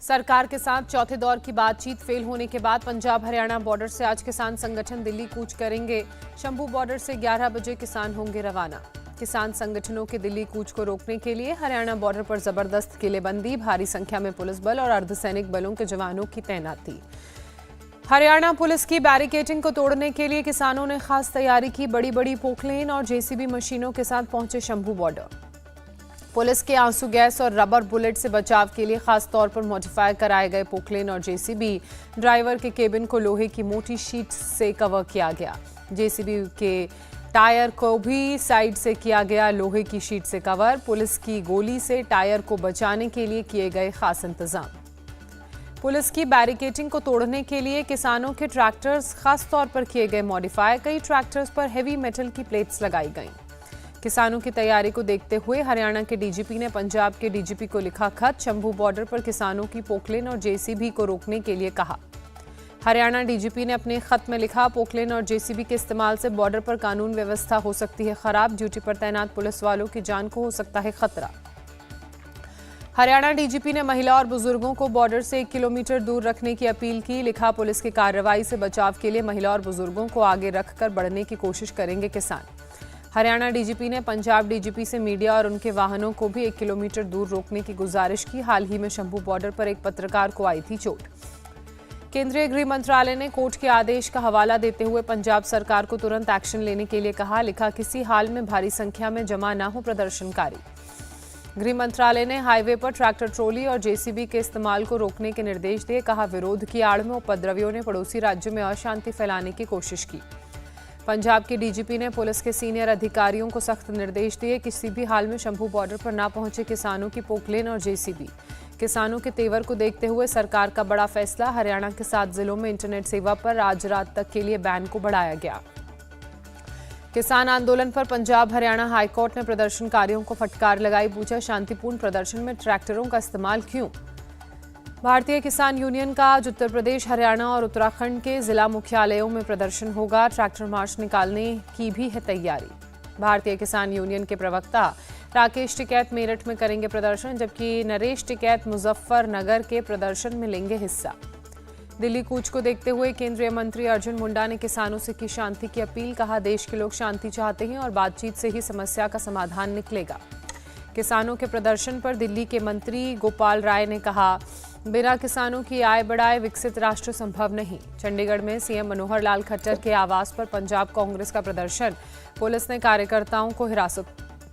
सरकार के साथ चौथे दौर की बातचीत फेल होने के बाद पंजाब हरियाणा बॉर्डर से आज किसान संगठन दिल्ली कूच करेंगे। शंभू बॉर्डर से 11 बजे किसान होंगे रवाना। किसान संगठनों के दिल्ली कूच को रोकने के लिए हरियाणा बॉर्डर पर जबरदस्त किलेबंदी, भारी संख्या में पुलिस बल और अर्धसैनिक बलों के जवानों की तैनाती। हरियाणा पुलिस की बैरिकेडिंग को तोड़ने के लिए किसानों ने खास तैयारी की। बड़ी बड़ी पोकलेन और जेसीबी मशीनों के साथ पहुंचे शंभू बॉर्डर। पुलिस के आंसू गैस और रबर बुलेट से बचाव के लिए खास तौर पर मॉडिफाई कराए गए पोकलेन और जेसीबी। ड्राइवर के केबिन को लोहे की मोटी शीट से कवर किया गया। जेसीबी के टायर को भी साइड से किया गया लोहे की शीट से कवर। पुलिस की गोली से टायर को बचाने के लिए किए गए खास इंतजाम। पुलिस की बैरिकेडिंग को तोड़ने के लिए किसानों के ट्रैक्टर्स खास तौर पर किए गए मॉडिफाई। कई ट्रैक्टर्स पर हेवी मेटल की प्लेट्स लगाई गईं। किसानों की तैयारी को देखते हुए हरियाणा के डीजीपी ने पंजाब के डीजीपी को लिखा खत। शंभू बॉर्डर पर किसानों की पोकलेन और जेसीबी को रोकने के लिए कहा। हरियाणा डीजीपी ने अपने खत में लिखा, पोकलेन और जेसीबी के इस्तेमाल से बॉर्डर पर कानून व्यवस्था हो सकती है खराब। ड्यूटी पर तैनात पुलिस वालों की जान को हो सकता है खतरा। हरियाणा डीजीपी ने महिला और बुजुर्गों को बॉर्डर से 1 किलोमीटर दूर रखने की अपील की। लिखा, पुलिस की कार्रवाई से बचाव के लिए महिला और बुजुर्गों को आगे रखकर बढ़ने की कोशिश करेंगे किसान। हरियाणा डीजीपी ने पंजाब डीजीपी से मीडिया और उनके वाहनों को भी 1 किलोमीटर दूर रोकने की गुजारिश की। हाल ही में शंभू बॉर्डर पर एक पत्रकार को आई थी चोट। केंद्रीय गृह मंत्रालय ने कोर्ट के आदेश का हवाला देते हुए पंजाब सरकार को तुरंत एक्शन लेने के लिए कहा। लिखा, किसी हाल में भारी संख्या में जमा न हो प्रदर्शनकारी। गृह मंत्रालय ने हाईवे पर ट्रैक्टर ट्रॉली और जेसीबी के इस्तेमाल को रोकने के निर्देश दिए। कहा, विरोध की आड़ में उपद्रवियों ने पड़ोसी राज्यों में अशांति फैलाने की कोशिश की। पंजाब के डीजीपी ने पुलिस के सीनियर अधिकारियों को सख्त निर्देश दिए। किसी भी हाल में शंभू बॉर्डर पर न पहुंचे किसानों की पोकलेन और जेसीबी। किसानों के तेवर को देखते हुए सरकार का बड़ा फैसला। हरियाणा के 7 जिलों में इंटरनेट सेवा पर आज रात तक के लिए बैन को बढ़ाया गया। किसान आंदोलन पर पंजाब हरियाणा हाईकोर्ट ने प्रदर्शनकारियों को फटकार लगाई। पूछा, शांतिपूर्ण प्रदर्शन में ट्रैक्टरों का इस्तेमाल क्यों? भारतीय किसान यूनियन का आज उत्तर प्रदेश, हरियाणा और उत्तराखंड के जिला मुख्यालयों में प्रदर्शन होगा। ट्रैक्टर मार्च निकालने की भी है तैयारी। भारतीय किसान यूनियन के प्रवक्ता राकेश टिकैत मेरठ में करेंगे प्रदर्शन, जबकि नरेश टिकैत मुजफ्फरनगर के प्रदर्शन में लेंगे हिस्सा। दिल्ली कूच को देखते हुए केंद्रीय मंत्री अर्जुन मुंडा ने किसानों से की शांति की अपील। कहा, देश के लोग शांति चाहते हैं और बातचीत से ही समस्या का समाधान निकलेगा। किसानों के प्रदर्शन पर दिल्ली के मंत्री गोपाल राय ने कहा, बिना किसानों की आय बढ़ाए विकसित राष्ट्र संभव नहीं। चंडीगढ़ में सीएम मनोहर लाल खट्टर के आवास पर पंजाब कांग्रेस का प्रदर्शन। पुलिस ने कार्यकर्ताओं को हिरासत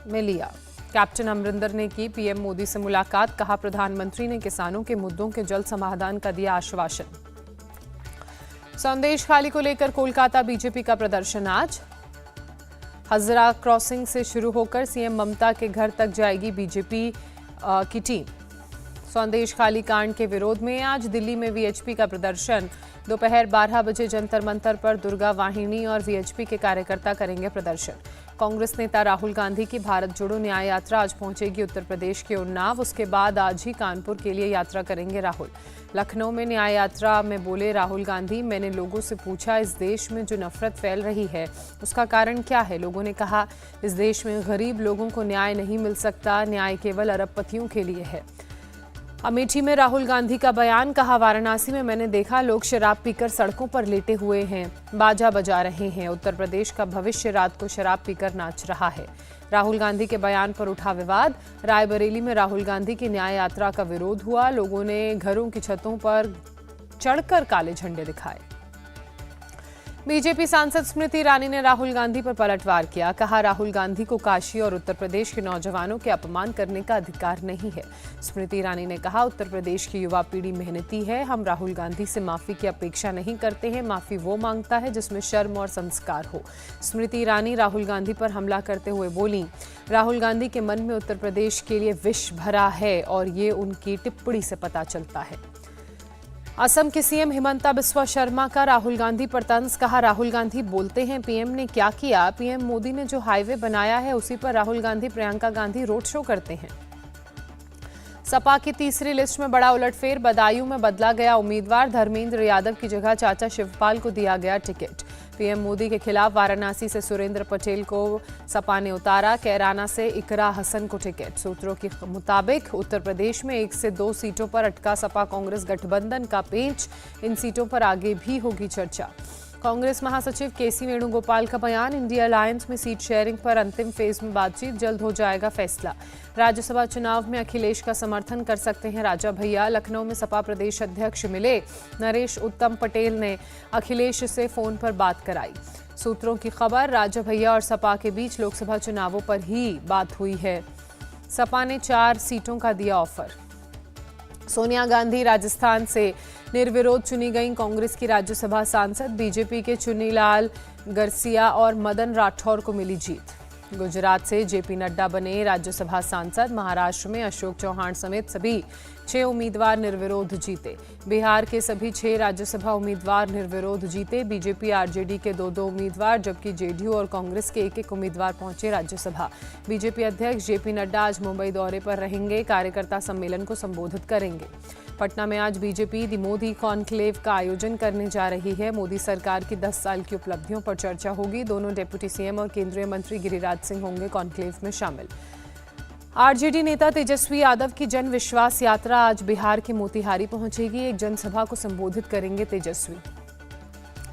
में लिया। कैप्टन अमरिंदर ने की पीएम मोदी से मुलाकात। कहा, प्रधानमंत्री ने किसानों के मुद्दों के जल्द समाधान का दिया आश्वासन। संदेश खाली को लेकर कोलकाता बीजेपी का प्रदर्शन आज। हजरा क्रॉसिंग से शुरू होकर सीएम ममता के घर तक जाएगी बीजेपी की टीम। संदेश खाली कांड के विरोध में आज दिल्ली में वीएचपी का प्रदर्शन। दोपहर 12 बजे जंतर मंतर पर दुर्गा वाहिनी और वीएचपी के कार्यकर्ता करेंगे प्रदर्शन। कांग्रेस नेता राहुल गांधी की भारत जोड़ो न्याय यात्रा आज पहुंचेगी उत्तर प्रदेश के उन्नाव। उसके बाद आज ही कानपुर के लिए यात्रा करेंगे राहुल। लखनऊ में न्याय यात्रा में बोले राहुल गांधी, मैंने लोगों से पूछा, इस देश में जो नफरत फैल रही है उसका कारण क्या है? लोगों ने कहा, इस देश में गरीब लोगों को न्याय नहीं मिल सकता, न्याय केवल अरबपतियों के लिए है। अमेठी में राहुल गांधी का बयान। कहा, वाराणसी में मैंने देखा लोग शराब पीकर सड़कों पर लेटे हुए हैं, बाजा बजा रहे हैं। उत्तर प्रदेश का भविष्य रात को शराब पीकर नाच रहा है। राहुल गांधी के बयान पर उठा विवाद। रायबरेली में राहुल गांधी की न्याय यात्रा का विरोध हुआ। लोगों ने घरों की छतों पर चढ़कर काले झंडे दिखाए। बीजेपी सांसद स्मृति ईरानी ने राहुल गांधी पर पलटवार किया। कहा, राहुल गांधी को काशी और उत्तर प्रदेश के नौजवानों के अपमान करने का अधिकार नहीं है। स्मृति ईरानी ने कहा, उत्तर प्रदेश की युवा पीढ़ी मेहनती है। हम राहुल गांधी से माफी की अपेक्षा नहीं करते हैं। माफी वो मांगता है जिसमें शर्म और संस्कार हो। स्मृति ईरानी राहुल गांधी पर हमला करते हुए बोली, राहुल गांधी के मन में उत्तर प्रदेश के लिए विष भरा है और ये उनकी टिप्पणी से पता चलता है। असम के सीएम हिमंता बिस्वा शर्मा का राहुल गांधी पर तंज। कहा, राहुल गांधी बोलते हैं पीएम ने क्या किया? पीएम मोदी ने जो हाईवे बनाया है उसी पर राहुल गांधी प्रियंका गांधी रोड शो करते हैं। सपा की तीसरी लिस्ट में बड़ा उलटफेर, बदायूं में बदला गया उम्मीदवार, धर्मेंद्र यादव की जगह चाचा शिवपाल को दिया गया टिकट। पीएम मोदी के खिलाफ वाराणसी से सुरेंद्र पटेल को सपा ने उतारा, कैराना से इकरा हसन को टिकट। सूत्रों के मुताबिक उत्तर प्रदेश में 1 से 2 सीटों पर अटका सपा कांग्रेस गठबंधन का पेंच, इन सीटों पर आगे भी होगी चर्चा। कांग्रेस महासचिव केसी वेणुगोपाल का बयान, इंडिया अलायंस में सीट शेयरिंग पर अंतिम फेज में बातचीत, जल्द हो जाएगा फैसला। राज्यसभा चुनाव में अखिलेश का समर्थन कर सकते हैं राजा भैया। लखनऊ में सपा प्रदेश अध्यक्ष मिले, नरेश उत्तम पटेल ने अखिलेश से फोन पर बात कराई। सूत्रों की खबर, राजा भैया और सपा के बीच लोकसभा चुनावों पर ही बात हुई है। सपा ने 4 सीटों का दिया ऑफर। सोनिया गांधी राजस्थान से निर्विरोध चुनी गई कांग्रेस की राज्यसभा सांसद, बीजेपी के चुनीलाल गरसिया और मदन राठौर को मिली जीत। गुजरात से जेपी नड्डा बने राज्यसभा सांसद, महाराष्ट्र में अशोक चौहान समेत सभी 6 उम्मीदवार निर्विरोध जीते। बिहार के सभी 6 राज्यसभा उम्मीदवार निर्विरोध जीते। बीजेपी आरजेडी के 2-2 उम्मीदवार, जबकि जेडीयू और कांग्रेस के 1-1 उम्मीदवार पहुंचे राज्यसभा। बीजेपी अध्यक्ष जेपी नड्डा आज मुंबई दौरे पर रहेंगे, कार्यकर्ता सम्मेलन को संबोधित करेंगे। पटना में आज बीजेपी दी मोदी कॉन्क्लेव का आयोजन करने जा रही है। मोदी सरकार की 10 साल की उपलब्धियों पर चर्चा होगी। दोनों डिप्टी सीएम और केंद्रीय मंत्री गिरिराज सिंह होंगे कॉन्क्लेव में शामिल। आरजेडी नेता तेजस्वी यादव की जन विश्वास यात्रा आज बिहार के मोतिहारी पहुंचेगी। एक जनसभा को संबोधित करेंगे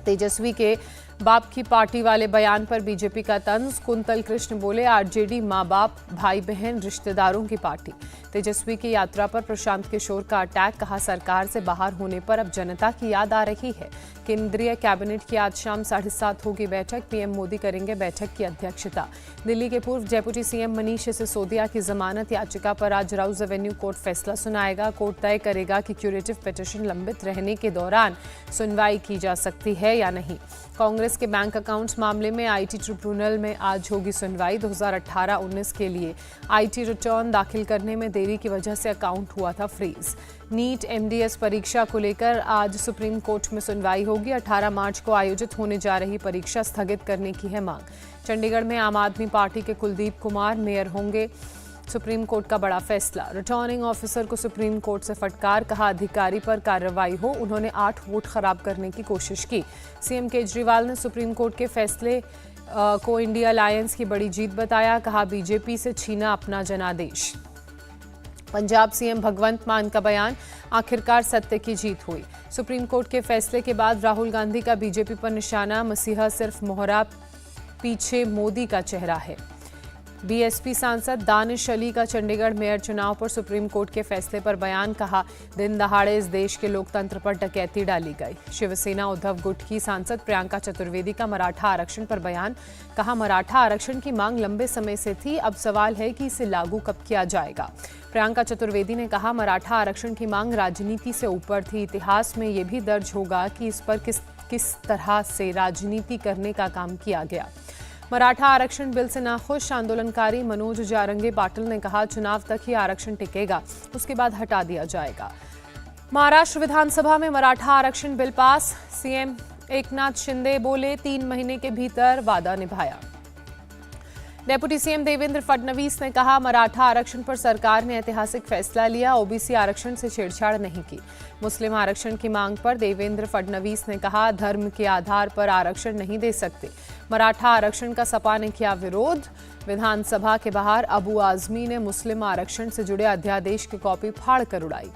तेजस्वी के बाप की पार्टी वाले बयान पर बीजेपी का तंज। कुंतल कृष्ण बोले, आरजेडी माँ बाप भाई बहन रिश्तेदारों की पार्टी। तेजस्वी की यात्रा पर प्रशांत किशोर का अटैक, कहा सरकार से बाहर होने पर अब जनता की याद आ रही है। केंद्रीय कैबिनेट की आज शाम 7:30 होगी बैठक, पीएम मोदी करेंगे बैठक की अध्यक्षता। दिल्ली के पूर्व डेप्यूटी सीएम मनीष सिसोदिया की जमानत याचिका पर आज राउज एवेन्यू कोर्ट फैसला सुनाएगा। कोर्ट तय करेगा कि क्यूरेटिव पिटीशन लंबित रहने के दौरान सुनवाई की जा सकती है या नहीं। कांग्रेस के बैंक अकाउंट्स मामले में आईटी ट्रिब्यूनल में आज होगी सुनवाई। 2018-19 के लिए आईटी रिटर्न दाखिल करने में देरी की वजह से अकाउंट हुआ था फ्रीज। नीट एमडीएस परीक्षा को लेकर आज सुप्रीम कोर्ट में सुनवाई होगी। 18 मार्च को आयोजित होने जा रही परीक्षा स्थगित करने की है मांग। चंडीगढ़ में आम आदमी पार्टी के कुलदीप कुमार मेयर होंगे। सुप्रीम कोर्ट का बड़ा फैसला, रिटर्निंग ऑफिसर को सुप्रीम कोर्ट से फटकार, कहा अधिकारी पर कार्रवाई हो, उन्होंने 8 वोट खराब करने की कोशिश की। सीएम केजरीवाल ने सुप्रीम कोर्ट के फैसले को इंडिया अलायंस की बड़ी जीत बताया, कहा बीजेपी से छीना अपना जनादेश। पंजाब सीएम भगवंत मान का बयान, आखिरकार सत्य की जीत हुई। सुप्रीम कोर्ट के फैसले के बाद राहुल गांधी का बीजेपी पर निशाना, मसीहा सिर्फ मोहरा, पीछे मोदी का चेहरा है। बीएसपी सांसद दानिश अली का चंडीगढ़ मेयर चुनाव पर सुप्रीम कोर्ट के फैसले पर बयान, कहा दिन दहाड़े इस देश के लोकतंत्र पर डकैती डाली गई। शिवसेना उद्धव गुट की सांसद प्रियंका चतुर्वेदी का मराठा आरक्षण पर बयान, कहा मराठा आरक्षण की मांग लंबे समय से थी, अब सवाल है कि इसे लागू कब किया जाएगा। प्रियंका चतुर्वेदी ने कहा मराठा आरक्षण की मांग राजनीति से ऊपर थी, इतिहास में ये भी दर्ज होगा कि इस पर किस तरह से राजनीति करने का काम किया गया। मराठा आरक्षण बिल से नाखुश आंदोलनकारी मनोज जारंगे पाटिल ने कहा चुनाव तक ही आरक्षण टिकेगा, उसके बाद हटा दिया जाएगा। महाराष्ट्र विधानसभा में मराठा आरक्षण bill pass, CM Eknath Shinde बोले 3 महीने के भीतर वादा निभाया। डेप्यूटी सीएम देवेंद्र फडणवीस ने कहा मराठा आरक्षण पर सरकार ने ऐतिहासिक फैसला लिया, ओबीसी आरक्षण से छेड़छाड़ नहीं की। मुस्लिम आरक्षण की मांग पर देवेंद्र फडणवीस ने कहा धर्म के आधार पर आरक्षण नहीं दे सकते। मराठा आरक्षण का सपा ने किया विरोध। विधानसभा के बाहर अबू आजमी ने मुस्लिम आरक्षण से जुड़े अध्यादेश की कॉपी फाड़कर उड़ाई।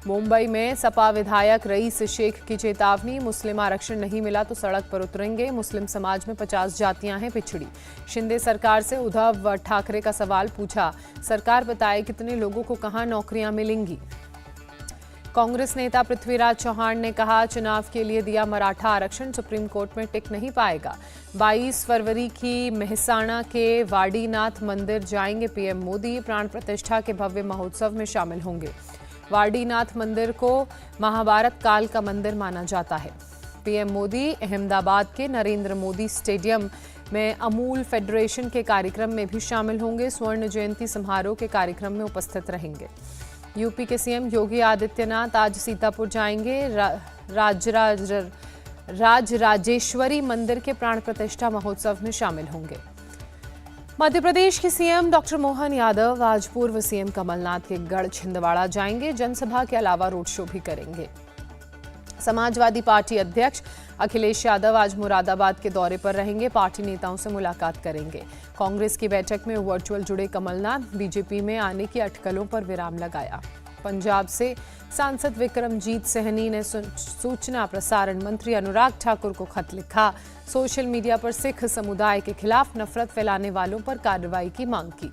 मुंबई में सपा विधायक रईस शेख की चेतावनी, मुस्लिम आरक्षण नहीं मिला तो सड़क पर उतरेंगे। मुस्लिम समाज में 50 जातियां हैं पिछड़ी। शिंदे सरकार से उद्धव ठाकरे का सवाल पूछा, सरकार बताए कितने लोगों को कहां नौकरियां मिलेंगी। कांग्रेस नेता पृथ्वीराज चौहान ने कहा चुनाव के लिए दिया मराठा आरक्षण सुप्रीम कोर्ट में टिक नहीं पाएगा। 22 फरवरी की मेहसाणा के वाडीनाथ मंदिर जाएंगे पीएम मोदी, प्राण प्रतिष्ठा के भव्य महोत्सव में शामिल होंगे। वाडीनाथ मंदिर को महाभारत काल का मंदिर माना जाता है। पीएम मोदी अहमदाबाद के नरेंद्र मोदी स्टेडियम में अमूल फेडरेशन के कार्यक्रम में भी शामिल होंगे। स्वर्ण जयंती समारोह के कार्यक्रम में उपस्थित रहेंगे। यूपी के सीएम योगी आदित्यनाथ आज सीतापुर जाएंगे। राजराजेश्वरी मंदिर के प्राण प्रतिष्ठा महोत्सव में शामिल होंगे। मध्य प्रदेश की सीएम डॉक्टर मोहन यादव आज पूर्व सीएम कमलनाथ के गढ़ छिंदवाड़ा जाएंगे। जनसभा के अलावा रोड शो भी करेंगे। समाजवादी पार्टी अध्यक्ष अखिलेश यादव आज मुरादाबाद के दौरे पर रहेंगे। पार्टी नेताओं से मुलाकात करेंगे। कांग्रेस की बैठक में वर्चुअल जुड़े कमलनाथ बीजेपी में आने की अटकलों पर विराम लगाया। पंजाब से सांसद विक्रमजीत सैनी ने सूचना प्रसारण मंत्री अनुराग ठाकुर को खत लिखा। सोशल मीडिया पर सिख समुदाय के खिलाफ नफरत फैलाने वालों पर कार्रवाई की मांग की।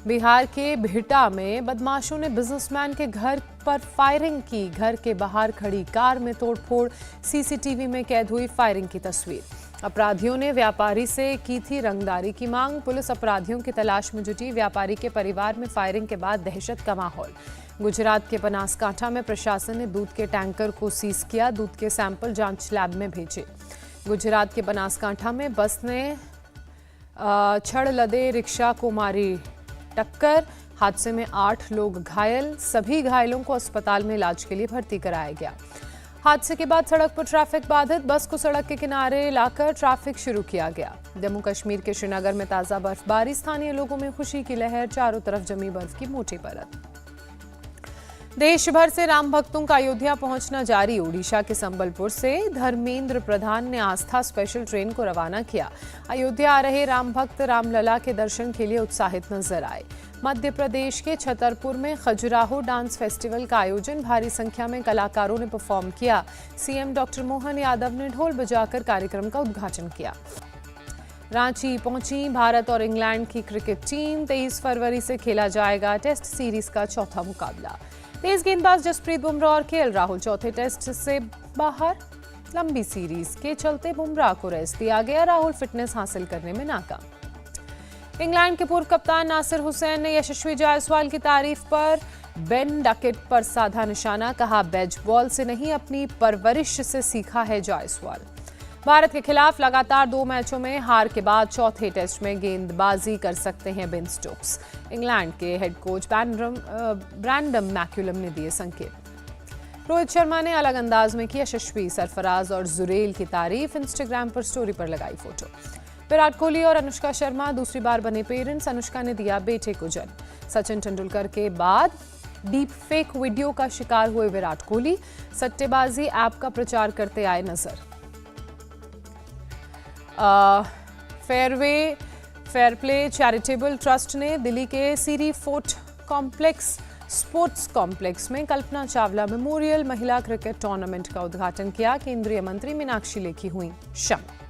बिहार के बिहटा में बदमाशों ने बिजनेसमैन के घर पर फायरिंग की। घर के बाहर खड़ी कार में तोड़फोड़, सीसीटीवी में कैद हुई फायरिंग की तस्वीर। अपराधियों ने व्यापारी से की थी रंगदारी की मांग। पुलिस अपराधियों की तलाश में जुटी। व्यापारी के परिवार में फायरिंग के बाद दहशत का माहौल। गुजरात के बनासकांठा में प्रशासन ने दूध के टैंकर को सीज किया। दूध के सैंपल जांच लैब में भेजे। गुजरात के बनासकांठा में बस ने छड़ लदे रिक्शा को मारी टक्कर। हादसे में 8 लोग घायल। सभी घायलों को अस्पताल में इलाज के लिए भर्ती कराया गया। हादसे के बाद सड़क पर ट्रैफिक बाधित। बस को सड़क के किनारे लाकर ट्रैफिक शुरू किया गया। जम्मू कश्मीर के श्रीनगर में ताजा बर्फबारी। स्थानीय लोगों में खुशी की लहर। चारों तरफ जमी बर्फ की मोटी परत। देश भर से राम भक्तों का अयोध्या पहुंचना जारी। ओडिशा के संबलपुर से धर्मेंद्र प्रधान ने आस्था स्पेशल ट्रेन को रवाना किया। अयोध्या आ रहे राम भक्त रामलला के दर्शन के लिए उत्साहित नजर आए। मध्य प्रदेश के छतरपुर में खजुराहो डांस फेस्टिवल का आयोजन। भारी संख्या में कलाकारों ने परफॉर्म किया। सीएम डॉक्टर मोहन यादव ने ढोल बजाकर कार्यक्रम का उद्घाटन किया। रांची पहुंची भारत और इंग्लैंड की क्रिकेट टीम। 23 फरवरी से खेला जाएगा टेस्ट सीरीज का चौथा मुकाबला। तेज गेंदबाज जसप्रीत बुमराह और केएल राहुल चौथे टेस्ट से बाहर। लंबी सीरीज के चलते बुमराह को रेस्ट दिया गया। राहुल फिटनेस हासिल करने में नाकाम। इंग्लैंड के पूर्व कप्तान नासिर हुसैन ने यशस्वी जायसवाल की तारीफ पर बेन डकेट पर साधा निशाना। कहा, बेज बॉल से नहीं अपनी परवरिश से सीखा है जायसवाल। भारत के खिलाफ लगातार 2 मैचों में हार के बाद चौथे टेस्ट में गेंदबाजी कर सकते हैं बेन स्टोक्स। इंग्लैंड के हेड कोच ब्रैंडम मैक्यूलम ने दिए संकेत। रोहित शर्मा ने अलग अंदाज में की यशस्वी, सरफराज और जुरेल की तारीफ। इंस्टाग्राम पर स्टोरी पर लगाई फोटो। विराट कोहली और अनुष्का शर्मा दूसरी बार बने पेरेंट्स। अनुष्का ने दिया बेटे को जन्म। सचिन तेंदुलकर के बाद डीप फेक वीडियो का शिकार हुए विराट कोहली। सट्टेबाजी ऐप का प्रचार करते आए नजर। फेयर प्ले चैरिटेबल ट्रस्ट ने दिल्ली के सीरी फोर्ट कॉम्प्लेक्स स्पोर्ट्स कॉम्प्लेक्स में कल्पना चावला मेमोरियल महिला क्रिकेट टूर्नामेंट का उद्घाटन किया। केंद्रीय मंत्री मीनाक्षी लेखी हुई शामिल।